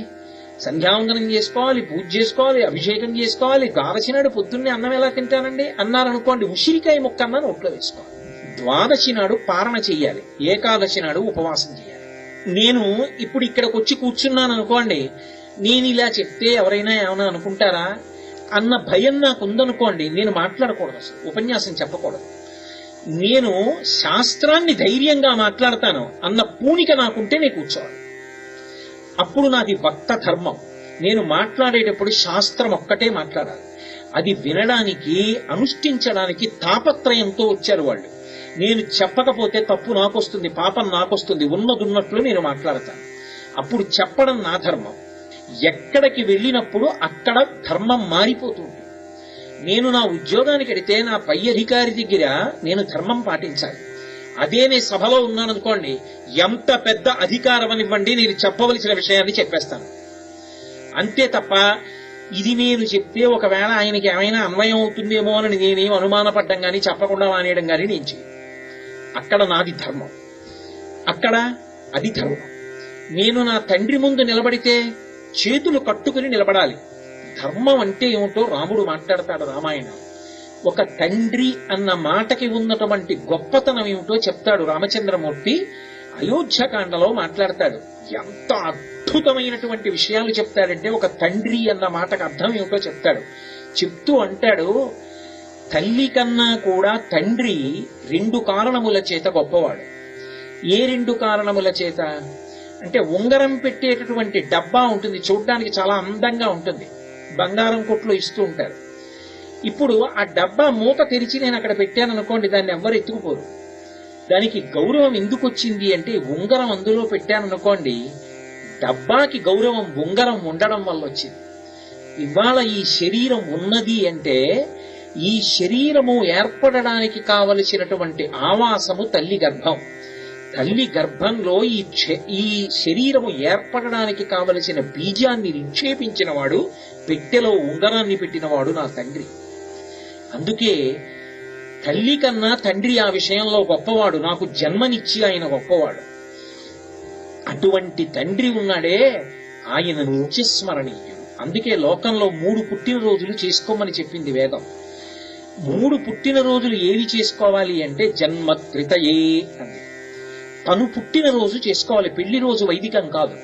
సంధ్యావందనం చేసుకోవాలి, పూజ చేసుకోవాలి, అభిషేకం చేసుకోవాలి. ద్వాదశి నాడు పొద్దున్నే అన్నం ఎలా తింటానండి అన్నారనుకోండి, ఉసిరికాయ ముక్క అన్న నోట్లో వేసుకోవాలి. ద్వాదశి నాడు పారణ చెయ్యాలి, ఏకాదశి నాడు ఉపవాసం చేయాలి. నేను ఇప్పుడు ఇక్కడికి వచ్చి కూర్చున్నాను అనుకోండి, నేను ఇలా చెప్తే ఎవరైనా ఏమైనా అనుకుంటారా అన్న భయం నాకు ఉందనుకోండి, నేను మాట్లాడకూడదు, అసలు ఉపన్యాసం చెప్పకూడదు. నేను శాస్త్రాన్ని ధైర్యంగా మాట్లాడతాను అన్న పూనిక నాకుంటే నేను కూర్చోవాలి. అప్పుడు నాది వక్త ధర్మం. నేను మాట్లాడేటప్పుడు శాస్త్రం ఒక్కటే మాట్లాడాలి. అది వినడానికి, అనుష్ఠించడానికి తాపత్రయంతో వచ్చారు వాళ్ళు. నేను చెప్పకపోతే తప్పు నాకొస్తుంది, పాపం నాకొస్తుంది. ఉన్నదున్నట్లు నేను మాట్లాడతాను. అప్పుడు చెప్పడం నా ధర్మం. ఎక్కడికి వెళ్ళినప్పుడు అక్కడ ధర్మం మారిపోతుంది. నేను నా ఉద్యోగానికి వెడితే నా పై అధికారి దగ్గర నేను ధర్మం పాటించాలి. అదే నేను సభలో ఉన్నాననుకోండి, ఎంత పెద్ద అధికారం అనివ్వండి, నేను చెప్పవలసిన విషయాన్ని చెప్పేస్తాను. అంతే తప్ప ఇది నేను చెప్తే ఒకవేళ ఆయనకి ఏమైనా అన్వయం అవుతుందేమో అని నేనేం అనుమానపడ్డం కానీ చెప్పకుండా మానేయడం కానీ నేను చేయను. అక్కడ నాది ధర్మం, అక్కడ అది ధర్మం. నేను నా తండ్రి ముందు నిలబడితే చేతులు కట్టుకుని నిలబడాలి. ధర్మం అంటే ఏమిటో రాముడు మాట్లాడతాడు రామాయణం. ఒక తండ్రి అన్న మాటకి ఉన్నటువంటి గొప్పతనం ఏమిటో చెప్తాడు రామచంద్రమూర్తి. అయోధ్యకాండలో మాట్లాడతాడు. ఎంత అద్భుతమైనటువంటి విషయాలు చెప్తాడంటే ఒక తండ్రి అన్న మాటకు అర్థం ఏమిటో చెప్తాడు. చెప్తూ అంటాడు, తల్లి కన్నా కూడా తండ్రి 2 కారణముల చేత గొప్పవాడు. ఏ 2 కారణముల చేత అంటే, ఉంగరం పెట్టేటటువంటి డబ్బా ఉంటుంది, చూడ్డానికి చాలా అందంగా ఉంటుంది, బంగారం కొట్లో ఇస్తూ ఉంటారు. ఇప్పుడు ఆ డబ్బా మూత తెరిచి నేను అక్కడ పెట్టాను అనుకోండి, దాన్ని ఎవ్వరు ఎత్తుకుపోరు. దానికి గౌరవం ఎందుకు వచ్చింది అంటే, ఉంగరం అందులో పెట్టాను అనుకోండి, డబ్బాకి గౌరవం ఉంగరం ఉండడం వల్ల వచ్చింది. ఇవాళ ఈ శరీరం ఉన్నది అంటే, ఈ శరీరము ఏర్పడడానికి కావలసినటువంటి ఆవాసము తల్లి గర్భం. తల్లి గర్భంలో ఈ శరీరము ఏర్పడడానికి కావలసిన బీజాన్ని నిక్షేపించిన వాడు, పెట్టెలో ఉంగరాన్ని పెట్టినవాడు నా తండ్రి. అందుకే తల్లి కన్నా తండ్రి ఆ విషయంలో గొప్పవాడు. నాకు జన్మనిచ్చి ఆయన గొప్పవాడు. అటువంటి తండ్రి ఉన్నాడే, ఆయన నిత్యస్మరణీయుడు. అందుకే లోకంలో 3 పుట్టినరోజులు చేసుకోమని చెప్పింది వేదం. 3 పుట్టినరోజులు ఏవి చేసుకోవాలి అంటే, జన్మత్రితయే అంది. తను పుట్టినరోజు చేసుకోవాలి. పెళ్లి రోజు వైదికం కాదు,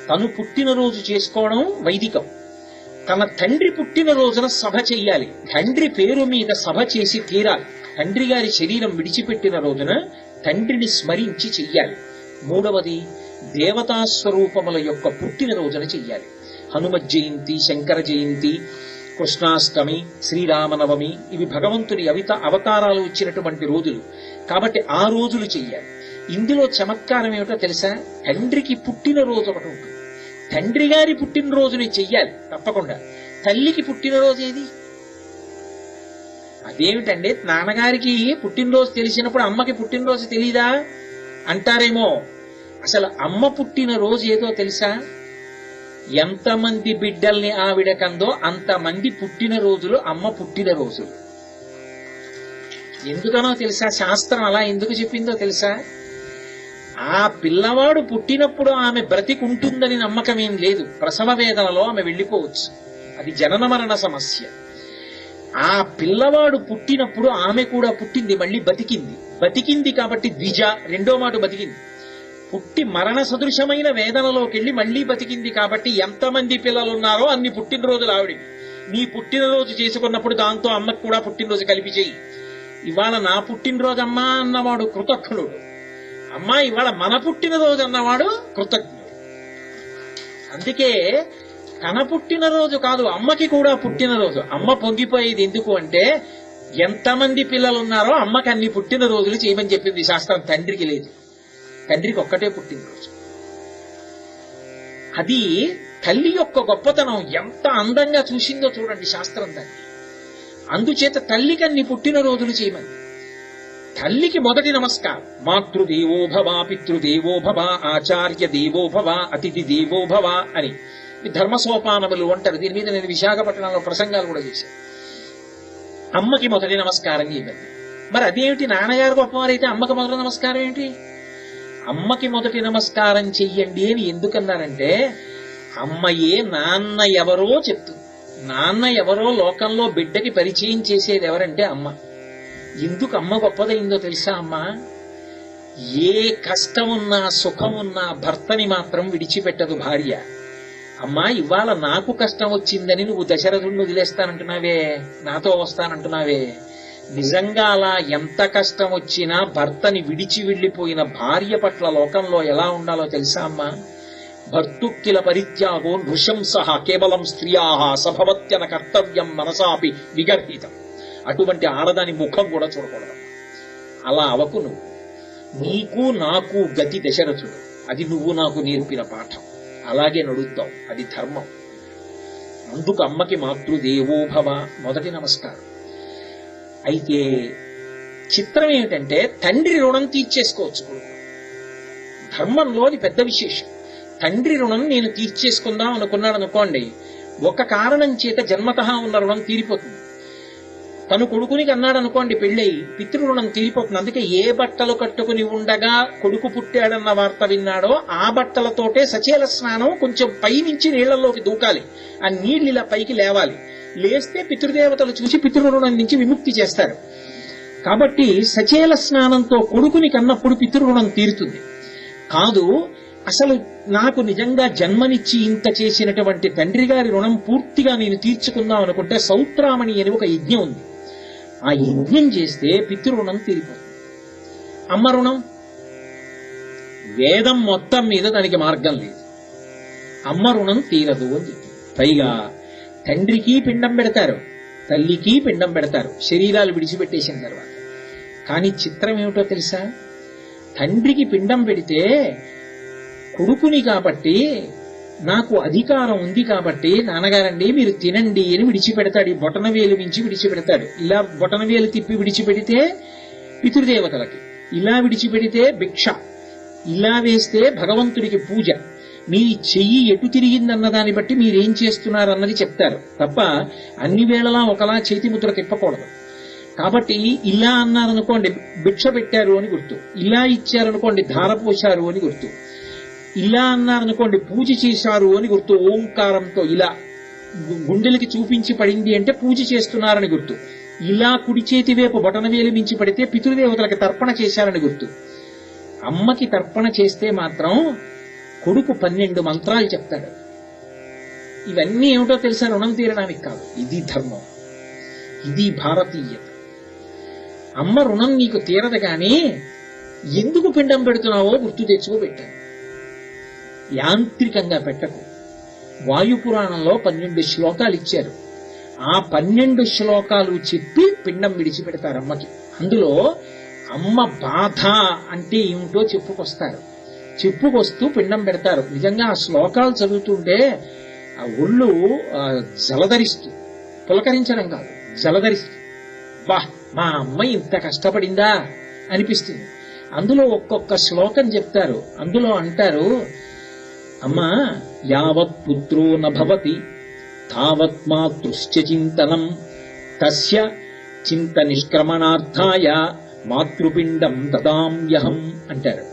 తను పుట్టినరోజు చేసుకోవడం వైదికం. తన తండ్రి పుట్టినరోజున సభ చెయ్యాలి. తండ్రి పేరు మీద సభ చేసి తీరాలి. తండ్రి గారి శరీరం విడిచిపెట్టిన రోజున తండ్రిని స్మరించి చెయ్యాలి. 3వది, దేవతా స్వరూపముల యొక్క పుట్టినరోజున చెయ్యాలి. హనుమత్ జయంతి, శంకర జయంతి, కృష్ణాష్టమి, శ్రీరామనవమి, ఇవి భగవంతుని అవతారాలు వచ్చినటువంటి రోజులు కాబట్టి ఆ రోజులు చెయ్యాలి. ఇందులో చమత్కారం ఏమిటో తెలుసా? తండ్రికి పుట్టినరోజు ఒకటి ఉంటుంది, తండ్రి గారి పుట్టినరోజుని చెయ్యాలి తప్పకుండా. తల్లికి పుట్టినరోజు ఏది? అదేమిటండి, నాన్నగారికి పుట్టినరోజు తెలిసినప్పుడు అమ్మకి పుట్టినరోజు తెలీదా అంటారేమో. అసలు అమ్మ పుట్టినరోజు ఏదో తెలుసా? ఎంతమంది బిడ్డల్ని ఆవిడ కందో అంతమంది పుట్టినరోజులు అమ్మ పుట్టినరోజులు. ఎందుకనో తెలుసా? శాస్త్రం అలా ఎందుకు చెప్పిందో తెలుసా? ఆ పిల్లవాడు పుట్టినప్పుడు ఆమె బ్రతికుంటుందని నమ్మకం ఏం లేదు. ప్రసవ వేదనలో ఆమె వెళ్లిపోవచ్చు, అది జనన మరణ సమస్య. ఆ పిల్లవాడు పుట్టినప్పుడు ఆమె కూడా పుట్టింది, మళ్ళీ బతికింది కాబట్టి ద్విజ, రెండో మాట బతికింది. పుట్టి మరణ సదృశమైన వేదనలోకి వెళ్లి మళ్లీ బతికింది కాబట్టి ఎంతమంది పిల్లలున్నారో అన్ని పుట్టినరోజులు ఆవిడ. నీ పుట్టినరోజు చేసుకున్నప్పుడు దాంతో అమ్మకు కూడా పుట్టినరోజు కలిపి చెయ్యి. ఇవాళ నా పుట్టినరోజు అమ్మా అన్నవాడు కృతజ్ఞుడు, అమ్మా ఇవాళ మన పుట్టినరోజు అన్నవాడు కృతజ్ఞుడు. అందుకే తన పుట్టినరోజు కాదు, అమ్మకి కూడా పుట్టినరోజు. అమ్మ పొంగిపోయేది ఎందుకు అంటే, ఎంతమంది పిల్లలున్నారో అమ్మకి అన్ని పుట్టినరోజులు చేయమని చెప్పింది శాస్త్రం. తండ్రికి లేదు, తండ్రికి ఒక్కటే పుట్టినరోజు. అది తల్లి యొక్క గొప్పతనం. ఎంత అందంగా చూసిందో చూడండి శాస్త్రం దాన్ని. అందుచేత తల్లికి అన్ని పుట్టినరోజులు చేయమని. తల్లికి మొదటి నమస్కారం. మాతృదేవో భవ, పితృదేవో భవ, ఆచార్య దేవో భవ, అతిథి దేవో భవ అని ధర్మసోపానములు అంటారు. దీని మీద నేను విశాఖపట్నంలో ప్రసంగాలు కూడా చేశాను. అమ్మకి మొదటి నమస్కారం చేయమని. మరి అదేమిటి, నాన్నగారు గొప్పవారైతే అమ్మకి మొదటి నమస్కారం ఏంటి? అమ్మకి మొదటి నమస్కారం చెయ్యండి అని ఎందుకన్నారంటే, అమ్మయే నాన్న ఎవరో చెప్తుంది. నాన్న ఎవరో లోకంలో బిడ్డకి పరిచయం చేసేది ఎవరంటే అమ్మ. ఎందుకు అమ్మ గొప్పదైందో తెలుసా? అమ్మ ఏ కష్టమున్నా సుఖమున్నా భర్తని మాత్రం విడిచిపెట్టదు భార్య. అమ్మా ఇవాళ నాకు కష్టం వచ్చిందని నువ్వు దశరథుడిని వదిలేస్తానంటున్నావే, నాతో వస్తానంటున్నావే. నిజంగా అలా ఎంత కష్టం వచ్చినా భర్తని విడిచి వెళ్లిపోయిన భార్య పట్ల లోకంలో ఎలా ఉండాలో తెలుసా అమ్మా? భర్తుక్కిల పరిత్యాగో నృశంసః కేవలం స్త్రియాః సభవత్యన కర్తవ్యం మనసాపి విగర్హితం. అటువంటి ఆడదాని ముఖం కూడా చూడకూడదు. అలా అవకు నువ్వు. నీకు నాకు గతి దశరథుడు, అది నువ్వు నాకు నేర్పిన పాఠం. అలాగే నడుద్దాం, అది ధర్మం. అందుకు అమ్మకి మాతృదేవో భవ మొదటి నమస్కారం. అయితే చిత్రం ఏమిటంటే, తండ్రి రుణం తీర్చేసుకోవచ్చు కొడుకు. ధర్మంలో అది పెద్ద విశేషం. తండ్రి రుణం నేను తీర్చేసుకుందాం అనుకున్నాడు అనుకోండి, ఒక కారణం చేత జన్మతః ఉన్న రుణం తీరిపోతుంది. తను కొడుకునికి అన్నాడు అనుకోండి పెళ్ళయి, పితృరుణం తీరిపోతుంది. అందుకే ఏ బట్టలు కట్టుకుని ఉండగా కొడుకు పుట్టాడన్న వార్త విన్నాడో ఆ బట్టలతోటే సచేల స్నానం కొంచెం పైనుంచి నీళ్లలోకి దూకాలి. ఆ నీళ్లు ఇలా పైకి లేవాలి. లేస్తే పితృదేవతలు చూసి పితృరుణం నుంచి విముక్తి చేస్తారు. కాబట్టి సచేల స్నానంతో కొడుకుని కన్నప్పుడు పితృరుణం తీరుతుంది. కాదు, అసలు నాకు నిజంగా జన్మనిచ్చి ఇంత చేసినటువంటి తండ్రి గారి రుణం పూర్తిగా నేను తీర్చుకుందాం అనుకుంటే సౌత్రామణి అని ఒక యజ్ఞం ఉంది. ఆ యజ్ఞం చేస్తే పితృరుణం తీరిపోతుంది. అమ్మ రుణం వేదం మొత్తం మీద దానికి మార్గం లేదు. అమ్మ రుణం తీరదు అని చెప్పి, పైగా తండ్రికి పిండం పెడతారు, తల్లికి పిండం పెడతారు శరీరాలు విడిచిపెట్టేసిన తర్వాత. కానీ చిత్రం ఏమిటో తెలుసా, తండ్రికి పిండం పెడితే కొడుకుని కాబట్టి నాకు అధికారం ఉంది కాబట్టి నాన్నగారండి మీరు తినండి అని విడిచిపెడతాడు. ఈ బొటనవేలు మించి విడిచిపెడతాడు. ఇలా బొటనవేలు తిప్పి విడిచిపెడితే పితృదేవతలకి, ఇలా విడిచిపెడితే భిక్ష, ఇలా వేస్తే భగవంతుడికి పూజ. మీ చెయ్యి ఎటు తిరిగిందన్న దాన్ని బట్టి మీరేం చేస్తున్నారన్నది చెప్తారు తప్ప అన్ని వేళలా ఒకలా చేతి ముద్ర తిప్పకూడదు. కాబట్టి ఇలా అన్నారనుకోండి భిక్ష పెట్టారు అని గుర్తు, ఇలా ఇచ్చారనుకోండి ధార పోశారు అని గుర్తు, ఇలా అన్నారనుకోండి పూజ చేశారు అని గుర్తు. ఓంకారంతో ఇలా గుండెలకి చూపించి పడింది అంటే పూజ చేస్తున్నారని గుర్తు. ఇలా కుడి చేతి వైపు బొటనవేలు మించి పడితే పితృదేవతలకి తర్పణ చేశారని గుర్తు. అమ్మకి తర్పణ చేస్తే మాత్రం కొడుకు 12 మంత్రాలు చెప్తాడు. ఇవన్నీ ఏమిటో తెలుసా, రుణం తీరడానికి కాదు. ఇది ధర్మం, ఇది భారతీయత. అమ్మ రుణం నీకు తీరదు కానీ ఎందుకు పిండం పెడుతున్నావో గుర్తు తెచ్చుకోబెట్టాను. యాంత్రికంగా పెట్టకు. వాయుపురాణంలో 12 శ్లోకాలు ఇచ్చారు. ఆ 12 శ్లోకాలు చెప్పి పిండం విడిచిపెడతారు అమ్మకి. అందులో అమ్మ బాధ అంటే ఏమిటో చెప్పుకొస్తారు. చెప్పుకొస్తూ పిండం పెడతారు. నిజంగా ఆ శ్లోకాలు చదువుతుంటే ఆ ఒళ్ళు జలధరిస్తూ, పులకరించడం కాదు జలధరిస్తూ, వా మా అమ్మ ఇంత కష్టపడిందా అనిపిస్తుంది. అందులో ఒక్కొక్క శ్లోకం చెప్తారు. అందులో అంటారు, అమ్మా యావత్ పుత్రో నభవతి తావత్ మాతృశ్చ చింతనం తస్య చింత నిష్క్రమణార్థాయ మాతృపిండం దదామ్యహం అంటారు.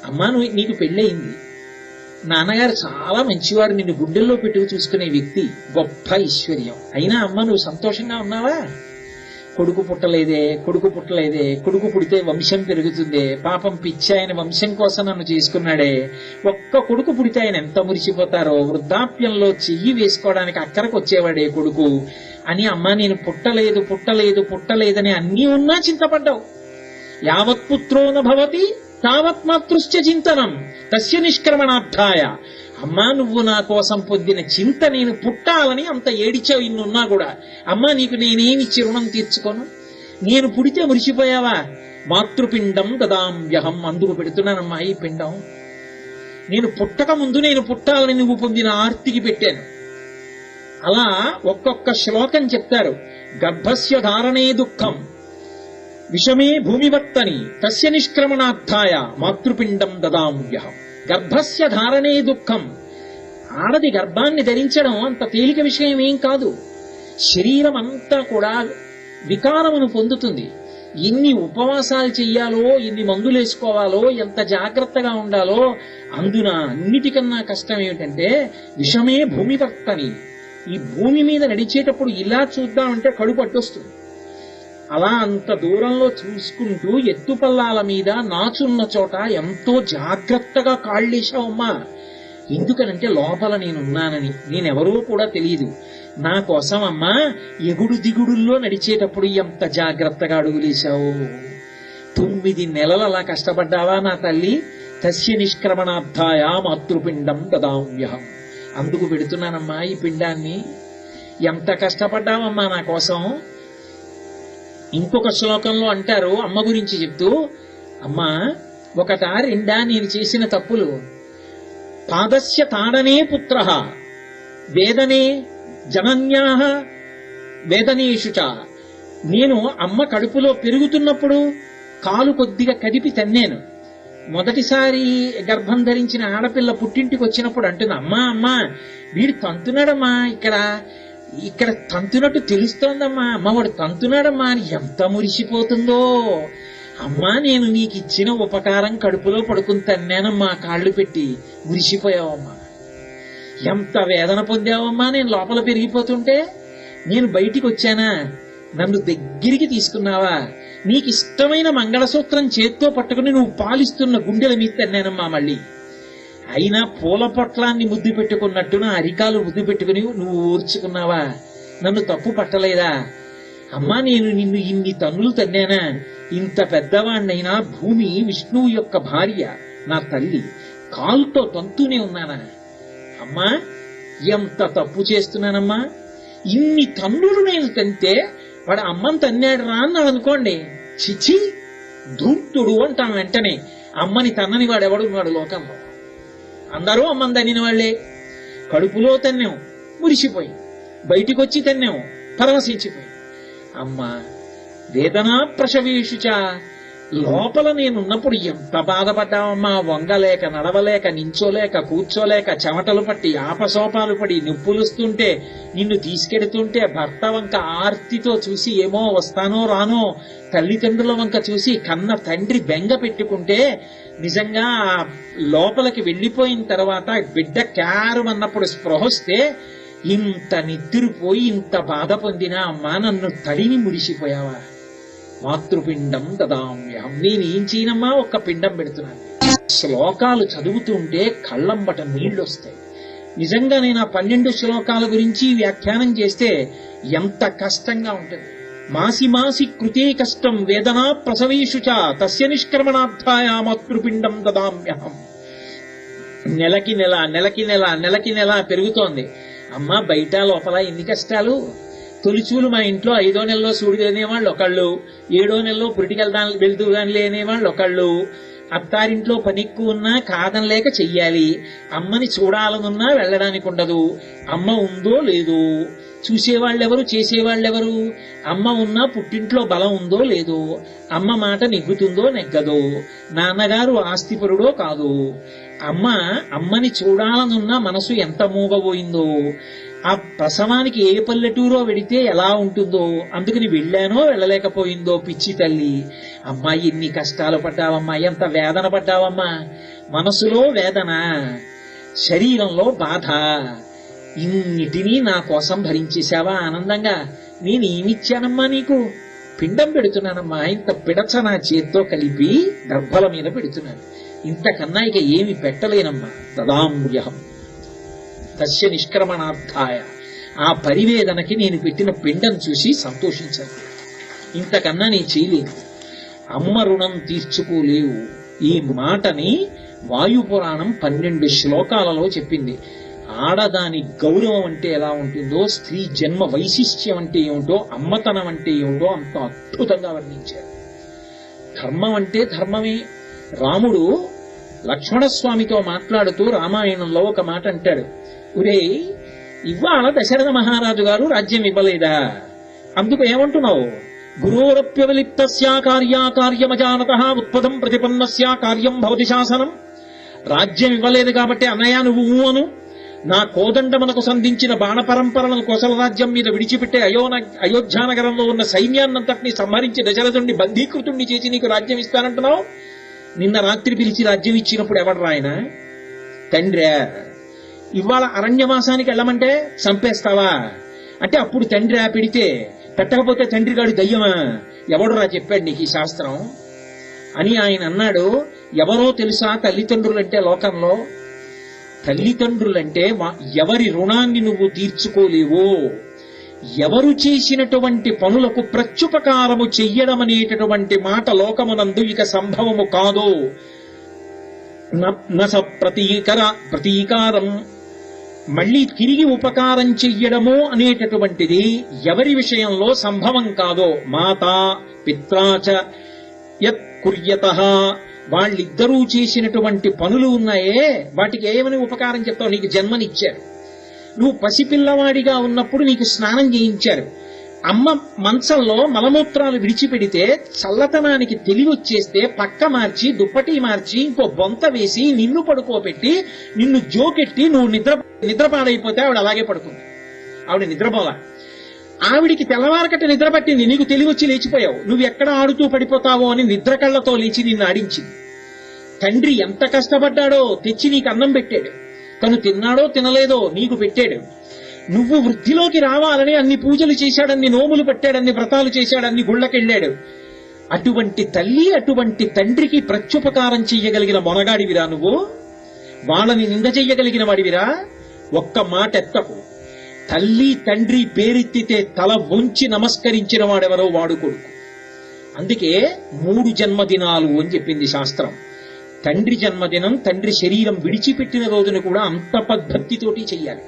అమ్మా నీకు పెళ్ళయింది, నాన్నగారు చాలా మంచివాడు, నిన్ను గుండెల్లో పెట్టుకు చూసుకునే వ్యక్తి, గొప్ప ఐశ్వర్యం. అయినా అమ్మ నువ్వు సంతోషంగా ఉన్నావా? కొడుకు పుట్టలేదే, కొడుకు పుట్టలేదే, కొడుకు పుడితే వంశం పెరుగుతుందే, పాపం పిచ్చి ఆయన వంశం కోసం నన్ను చేసుకున్నాడే, ఒక్క కొడుకు పుడితే ఆయన ఎంత మురిసిపోతారో, వృద్ధాప్యంలో చెయ్యి వేసుకోవడానికి అక్కడికి వచ్చేవాడే కొడుకు అని. అమ్మ నేను పుట్టలేదు పుట్టలేదు పుట్టలేదని అన్నీ ఉన్నా చింతపడ్డావు. యావత్ పుత్రో నభవతి తావత్ మాతృశ్చ చింతనం తస్య నిష్క్రమణార్థాయ. అమ్మా నువ్వు నా కోసం పొందిన చింత నేను పుట్టాలని అంత ఏడిచావు. ఇన్నున్నా కూడా అమ్మా నీకు నేనేమిచ్చి రుణం తీర్చుకోను? నేను పుడితే మురిసిపోయావా? మాతృపిండం దదామ్యహం, అందుకు పెడుతున్నానమ్మా ఈ పిండం. నేను పుట్టక ముందు నేను పుట్టాలని నువ్వు పొందిన ఆర్తికి పెట్టాను. అలా ఒక్కొక్క శ్లోకం చెప్తారు. గర్భస్య ధారణే దుఃఖం విషమే భూమివర్తని తస్య నిష్క్రమణార్థాయ మాతృపిండం దదామ్యహం. గర్భస్య ధారణే దుఃఖం. ఆడది గర్భాన్ని ధరించడం అంత తేలిక విషయం ఏం కాదు. శరీరం అంతా కూడా వికారమును పొందుతుంది. ఎన్ని ఉపవాసాలు చెయ్యాలో, ఎన్ని మందులు వేసుకోవాలో, ఎంత జాగ్రత్తగా ఉండాలో. అందున అన్నిటికన్నా కష్టం ఏమిటంటే విషమే భూమివర్తని. ఈ భూమి మీద నడిచేటప్పుడు ఇలా చూద్దామంటే కడుపు అడ్డొస్తుంది. అలా అంత దూరంలో చూసుకుంటూ ఎత్తుపల్లాల మీద నాచున్న చోట ఎంతో జాగ్రత్తగా కాళ్ళేశావమ్మా. ఎందుకనంటే లోపల నేనున్నానని, నేనెవరో కూడా తెలియదు. నా కోసం అమ్మా ఎగుడు దిగుడుల్లో నడిచేటప్పుడు ఎంత జాగ్రత్తగా అడుగులేశావు. 9 నెలలు అలా కష్టపడ్డావా నా తల్లి? తస్య నిష్క్రమణార్థాయ మాతృపిండం దదామ్యహం. అందుకు పెడుతున్నానమ్మా ఈ పిండాన్ని. ఎంత కష్టపడ్డావమ్మా నా కోసం. ఇంకొక శ్లోకంలో అంటారు అమ్మ గురించి చెప్తూ, అమ్మా ఒకటా రెండా నేను చేసిన తప్పులు? పాదస్య తాడనే పుత్ర వేదనే జనన్యాహ వేదనేషుచ. నేను అమ్మ కడుపులో పెరుగుతున్నప్పుడు కాలు కొద్దిగా కదిపి తన్నాను. మొదటిసారి గర్భం ధరించిన ఆడపిల్ల పుట్టింటికి వచ్చినప్పుడు అంటుంది, అమ్మా అమ్మా వీడు తంతున్నాడమ్మా, ఇక్కడ ఇక్కడ తంతునట్టు తెలుస్తోందమ్మా, అమ్మ వాడు తంతున్నాడమ్మా అని ఎంత మురిసిపోతుందో. అమ్మా నేను నీకు ఇచ్చిన ఉపకారం కడుపులో పడుకుని తన్నానమ్మా, కాళ్ళు పెట్టి మురిసిపోయావమ్మా. ఎంత వేదన పొందావమ్మా నేను లోపల పెరిగిపోతుంటే. నేను బయటికి వచ్చానా, నన్ను దగ్గరికి తీసుకున్నావా, నీకు ఇష్టమైన మంగళసూత్రం చేత్తో పట్టుకుని నువ్వు పాలిస్తున్న గుండెల మీద తన్నానమ్మా. మళ్ళీ అయినా పూల పొట్లాన్ని ముద్దు పెట్టుకున్నట్టు నా అరికాలు ముద్దు పెట్టుకుని నువ్వు ఊర్చుకున్నావా, నన్ను తప్పు పట్టలేదా అమ్మా. నేను నిన్ను ఇన్ని తన్నులు తన్నానా, ఇంత పెద్దవాణ్ణైనా భూమి విష్ణువు యొక్క భార్య నా తల్లి, కాలుతో తంతూనే ఉన్నానా అమ్మా. ఎంత తప్పు చేస్తున్నానమ్మా, ఇన్ని తన్నులు నేను తంతే వాడు అమ్మని తన్నాడు రా అన్నాడు అనుకోండి, చిచి ధూర్తుడు అంటాం వెంటనే. అమ్మని తన్నని వాడెవడున్నాడు లోకంలో, అందరూ అమ్మని తన్నిన వాళ్లే. కడుపులో తన్నాం మురిసిపోయి, బయటికి వచ్చి తన్నాం పరవశించిపోయి. అమ్మా వేదనా ప్రసవేషుచ, లోపల నేనున్నప్పుడు ఎంత బాధపడ్డావమ్మా. వంగలేక, నడవలేక, నించోలేక, కూర్చోలేక, చెమటలు పట్టి, ఆపసోపాలు పడి, నొప్పులుస్తుంటే, నిన్ను తీసుకెడుతుంటే, భర్త వంక ఆర్తితో చూసి ఏమో వస్తానో రానో, తల్లిదండ్రుల వంక చూసి కన్న తండ్రి బెంగ పెట్టుకుంటే, నిజంగా లోపలికి వెళ్లిపోయిన తర్వాత బిడ్డ క్యారుమన్నప్పుడు స్పృహొస్తే ఇంత నిద్రపోయి ఇంత బాధ పొందినా అమ్మా నన్ను తడిని మురిసిపోయావా. మాతృపిండం దదామ్యహం, నేనేం చేయనమ్మా, ఒక్క పిండం పెడుతున్నాను. శ్లోకాలు చదువుతుంటే కళ్ళంబట నీళ్లొస్తాయి. నిజంగా నేను ఆ 12 శ్లోకాల గురించి వ్యాఖ్యానం చేస్తే ఎంత కష్టంగా ఉంటుంది. మాసి మాసి కృతే కష్టం వేదనా ప్రసవేషుచ తస్య నిష్క్రమణార్థాయ మాతృపిండం దదామ్యహం. నెలకి నెల నెలకి నెల నెలకి నెల పెరుగుతోంది. అమ్మ బయట లోపల ఎన్ని కష్టాలు. తొలిచూలు మా ఇంట్లో 5వ నెలలో సూడి లేనేవాళ్ళు ఒకళ్ళు, 7వ నెలలో పురిటికెళ్దాని వెళ్తూ గాని లేనేవాళ్ళు ఒకళ్ళు, అత్తారింట్లో పని ఎక్కువ ఉన్నా కాదనలేక చెయ్యాలి, అమ్మని చూడాలనున్నా వెళ్ళడానికి ఉండదు, అమ్మ ఉందో లేదో, చూసేవాళ్ళెవరు చేసేవాళ్ళెవరు, అమ్మ ఉన్నా పుట్టింట్లో బలం ఉందో లేదో, అమ్మ మాట నెగ్గుతుందో నెగ్గదో, నాన్నగారు ఆస్తిపరుడో కాదు, అమ్మని చూడాలనున్న మనసు ఎంత మూగబోయిందో, ఆ ప్రసవానికి ఏ పల్లెటూరో వెడితే ఎలా ఉంటుందో, అందుకని వెళ్ళానో వెళ్ళలేకపోయిందో పిచ్చి తల్లి. అమ్మా ఎన్ని కష్టాలు పడ్డావమ్మా, ఎంత వేదన పడ్డావమ్మా. మనసులో వేదన, శరీరంలో బాధ, ఇన్నిటినీ నా కోసం భరించేశావా ఆనందంగా. నేనేమిచ్చానమ్మా నీకు, పిండం పెడుతున్నానమ్మా. ఇంత పిడచ నా చేత్తో కలిపి దర్భల మీద పెడుతున్నాను, ఇంతకన్నా ఇక ఏమి పెట్టలేనమ్మా. దదామ్యహం తస్య నిష్క్రమణార్థాయ, ఆ పరివేదనకి నేను పెట్టిన పిండం చూసి సంతోషించాను, ఇంతకన్నా నేను చేయలేను. అమ్మ రుణం తీర్చుకోలేవు. ఈ మాటని వాయుపురాణం 12 శ్లోకాలలో చెప్పింది. ఆడదాని గౌరవం అంటే ఎలా ఉంటుందో, స్త్రీ జన్మ వైశిష్ట్యం అంటే ఏమిటో, అమ్మతనం అంటే ఏమిటో అంత అద్భుతంగా వర్ణించారు. ధర్మం అంటే ధర్మమే. రాముడు లక్ష్మణస్వామితో మాట్లాడుతూ రామాయణంలో ఒక మాట అంటాడు, ఒరే ఇవాళ దశరథ మహారాజు గారు రాజ్యం ఇవ్వలేదా, అందుకు ఏమంటున్నావు? గురోరప్యవలిప్తస్యా కార్యాకార్యమజానతః ఉత్పదం ప్రతిపన్నస్యా కార్యం భవతి శాసనం. రాజ్యం ఇవ్వలేదు కాబట్టి అన్నయ్య నువ్వు అను, నా కోదండమునకు సంధించిన బాణ పరంపరలను కోసల రాజ్యం మీద విడిచిపెట్టే అయోధ్యానగరంలో ఉన్న సైన్యాన్నంతటినీ సంహరించి దశరథుణ్ణి బంధీకృతుణ్ణి చేసి నీకు రాజ్యం ఇస్తానంటున్నావు. నిన్న రాత్రి పిలిచి రాజ్యం ఇచ్చినప్పుడు ఎవడు రాయన తండ్రి? ఇవాళ అరణ్యవాసానికి వెళ్ళమంటే చంపేస్తావా అంటే అప్పుడు తండ్రి పెడితే, పెట్టకపోతే తండ్రి గాడి దయ్యమా? ఎవడు రా చెప్పాడు నీకు ఈ శాస్త్రం అని ఆయన అన్నాడు. ఎవరో తెలుసా తల్లిదండ్రులంటే లోకంలో? తల్లిదండ్రులంటే ఎవరి రుణాన్ని నువ్వు తీర్చుకోలేవో, ఎవరు చేసినటువంటి పనులకు ప్రత్యుపకారము చెయ్యడం అనేటటువంటి మాట లోకమునందు ఇక సంభవము కాదు. నస ప్రతీకారం, మళ్లీ తిరిగి ఉపకారం చెయ్యడము అనేటటువంటిది ఎవరి విషయంలో సంభవం కాదో. మాతా పిత్రాచ యత్ కుర్యతః, వాళ్ళిద్దరూ చేసినటువంటి పనులు ఉన్నాయే వాటికి ఏమని ఉపకారం చెప్తావు? నీకు జన్మనిచ్చారు, నువ్వు పసిపిల్లవాడిగా ఉన్నప్పుడు నీకు స్నానం చేయించారు, అమ్మ మంచంలో మలమూత్రాలు విడిచిపెడితే చల్లతనానికి తెలివొచ్చేస్తే పక్క మార్చి దుప్పటి మార్చి ఇంకో బొంత వేసి నిన్ను పడుకోబెట్టి నిన్ను జోకెట్టి నువ్వు నిద్రపాడైపోతే ఆవిడ అలాగే పడుకుంది. ఆవిడ నిద్రపోలా. ఆవిడికి తెల్లవారకట్ట నిద్ర పట్టింది, నీకు తెలివి వచ్చి లేచిపోయావు, నువ్వు ఎక్కడ ఆడుతూ పడిపోతావో అని నిద్ర కళ్ళతో లేచి నిన్ను ఆడించింది. తండ్రి ఎంత కష్టపడ్డాడో తెచ్చి నీకు అన్నం పెట్టాడు, తను తిన్నాడో తినలేదో నీకు పెట్టాడు. నువ్వు వృద్ధిలోకి రావాలని అన్ని పూజలు చేశాడన్ని నోములు పట్టాడన్ని వ్రతాలు చేశాడన్ని గుళ్ళకెళ్ళాడు. అటువంటి తల్లి అటువంటి తండ్రికి ప్రత్యుపకారం చెయ్యగలిగిన మొనగాడివిరా నువ్వు, వాళ్ళని నింద చెయ్యగలిగిన వాడివిరా. ఒక్క మాట ఎత్తకు. తల్లి తండ్రి పేరెత్తితే తల వంచి నమస్కరించిన వాడెవరో వాడు కొడుకు. అందుకే 3 జన్మదినాలు అని చెప్పింది శాస్త్రం. తండ్రి జన్మదినం, తండ్రి శరీరం విడిచిపెట్టిన రోజున కూడా అంత పద్ధతితోటి చెయ్యాలి.